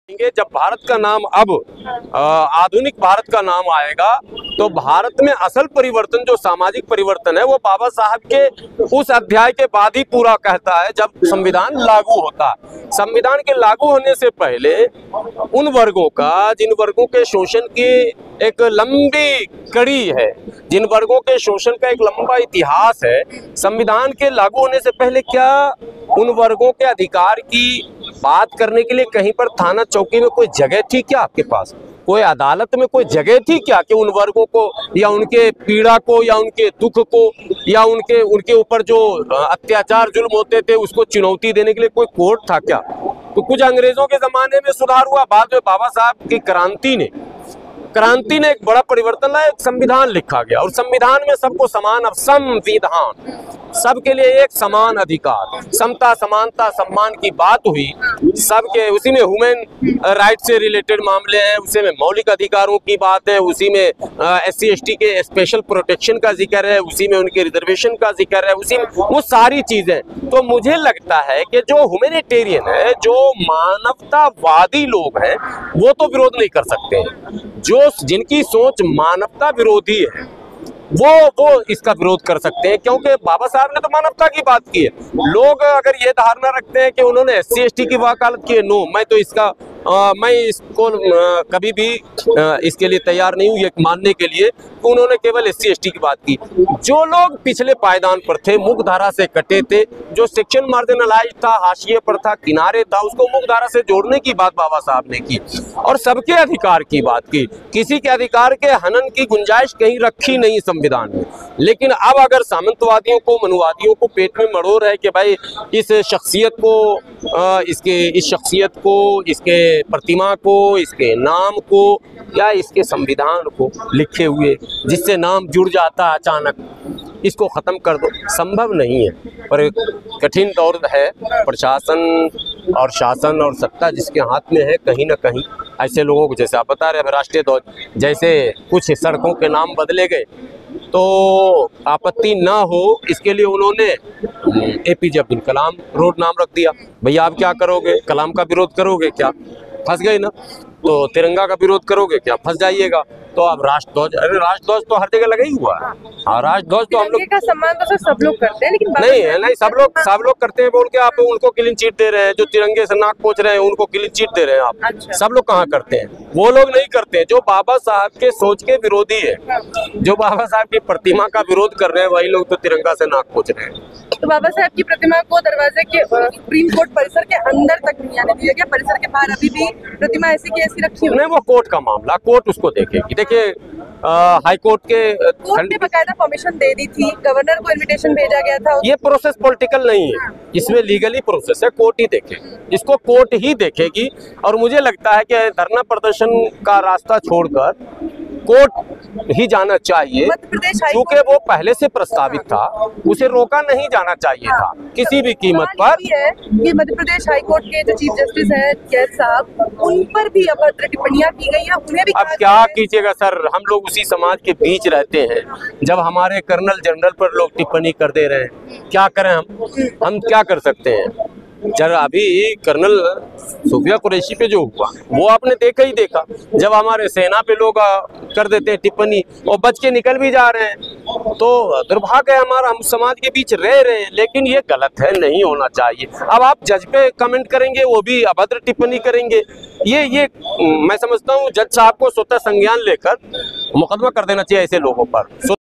जब भारत का नाम अब आधुनिक भारत का नाम आएगा तो भारत में असल परिवर्तन जो सामाजिक परिवर्तन है वो बाबा साहब के उस अध्याय के बाद ही पूरा कहता है जब संविधान लागू होता है। संविधान के लागू होने से पहले उन वर्गों का जिन वर्गों के शोषण की एक लंबी कड़ी है, जिन वर्गों के शोषण का एक लंबा इतिहास है, संविधान के लागू होने से पहले क्या उन वर्गों के अधिकार की बात करने के लिए कहीं पर थाना चौकी में कोई जगह थी क्या? आपके पास कोई अदालत में कोई जगह थी क्या कि उन वर्गों को या उनके पीड़ा को या उनके दुख को या उनके ऊपर जो अत्याचार जुल्म होते थे उसको चुनौती देने के लिए कोई कोर्ट था क्या? तो कुछ अंग्रेजों के जमाने में सुधार हुआ, बाद में बाबा साहब की क्रांति ने एक बड़ा परिवर्तन लाया, एक संविधान लिखा गया और संविधान में सबको समान, संविधान सबके लिए एक समान अधिकार, समता समानता सम्मान की बात हुई सबके, उसी में ह्यूमन राइट से रिलेटेड मामले हैं, उसी में मौलिक अधिकारों की बात है, उसी में SC ST के स्पेशल प्रोटेक्शन का जिक्र है, उसी में उनके रिजर्वेशन का जिक्र है, उसी में वो सारी चीजें। तो मुझे लगता है कि जो ह्यूमैनिटेरियन है, जो मानवतावादी लोग हैं वो तो विरोध नहीं कर सकते हैं, जो जिनकी सोच मानवता विरोधी है वो इसका विरोध कर सकते हैं, क्योंकि बाबा साहब ने तो मानवता की बात की है। लोग अगर ये धारणा रखते हैं कि उन्होंने SC ST की वकालत की है, नो, मैं इसको कभी भी इसके लिए तैयार नहीं हूँ ये मानने के लिए कि उन्होंने केवल SC ST की बात की। जो लोग पिछले पायदान पर थे, मुख्यधारा से कटे थे, जो सेक्शन मार्जिनलाइज था, हाशिए पर था, किनारे था, उसको मुख्यधारा से जोड़ने की बात बाबा साहब ने की और सबके अधिकार की बात की। किसी के अधिकार के हनन की गुंजाइश कहीं रखी नहीं संविधान में। लेकिन अब अगर सामंतवादियों को, मनुवादियों को पेट में मरोड़ है कि भाई इस शख्सियत को, इसके प्रतिमा को, इसके नाम को या इसके संविधान को लिखे हुए जिससे नाम जुड़ जाता अचानक, इसको खत्म कर दो, संभव नहीं है। पर कठिन दौर है, प्रशासन और शासन और सत्ता जिसके हाथ में है, कहीं ना कहीं ऐसे लोगों को, जैसे आप बता रहे हैं राष्ट्रीय ध्वज जैसे कुछ सड़कों के नाम बदले गए तो आपत्ति ना हो इसके लिए उन्होंने APJ अब्दुल कलाम रोड नाम रख दिया। भैया आप क्या करोगे? कलाम का विरोध करोगे क्या? फंस गए ना। तो तिरंगा का विरोध करोगे क्या? फंस जाइएगा। तो अब राष्ट्रध्वज, अरे राष्ट्रध्वज तो हर जगह लगा ही हुआ है। हाँ, राष्ट्रध्वज तो हम लोग का सम्मान तो सर सब लोग करते हैं, लेकिन नहीं सब लोग करते हैं बोल के आप उनको क्लीन चिट दे रहे हैं। जो तिरंगे से नाक पोंछ रहे हैं उनको क्लीन चिट दे रहे हैं आप। अच्छा। सब लोग कहाँ करते हैं? वो लोग नहीं करते जो बाबा साहब के सोच के विरोधी है, जो बाबा साहब की प्रतिमा का विरोध कर रहे हैं, वही लोग तो तिरंगा से नाक पोंछ रहे हैं। तो बाबा साहब की प्रतिमा को दरवाजे के सुप्रीम कोर्ट परिसर के अंदर तक नहीं आने दिया गया, परिसर के बाहर अभी भी प्रतिमा ऐसी की ऐसी रखी हुई है। वो कोर्ट का मामला, कोर्ट उसको देखेगी। देखिए हाई कोर्ट ने बकायदा परमिशन दे दी थी, गवर्नर को इनविटेशन भेजा गया था। ये प्रोसेस पॉलिटिकल नहीं है, इसमें लीगली प्रोसेस है, कोर्ट ही देखेगी, इसको कोर्ट ही देखेगी। और मुझे लगता है कि धरना प्रदर्शन का रास्ता छोड़कर कोर्ट ही जाना चाहिए, क्योंकि वो पहले से प्रस्तावित था, उसे रोका नहीं जाना चाहिए था किसी भी कीमत पर। ये मध्य प्रदेश हाई कोर्ट के जो चीफ जस्टिस हैं कैद साहब, उन पर भी अभद्र टिप्पणियां की गई हैं, उन्हें भी। अब क्या कीजिएगा सर, हम लोग उसी समाज के बीच रहते हैं, जब हमारे कर्नल जनरल पर लोग टिप्पणी कर दे रहे हैं, क्या करें हम क्या कर सकते हैं? जब अभी कर्नल सूफिया कुरैशी पे जो हुआ वो आपने देखा ही देखा, जब हमारे सेना पे लोग कर देते हैं टिप्पणी और बच के निकल भी जा रहे हैं। तो दुर्भाग्य है हमारा, हम समाज के बीच रह रहे हैं, लेकिन ये गलत है, नहीं होना चाहिए। अब आप जज पे कमेंट करेंगे, वो भी अभद्र टिप्पणी करेंगे, ये मैं समझता हूँ जज साहब को स्वतः संज्ञान लेकर मुकदमा कर देना चाहिए ऐसे लोगों पर।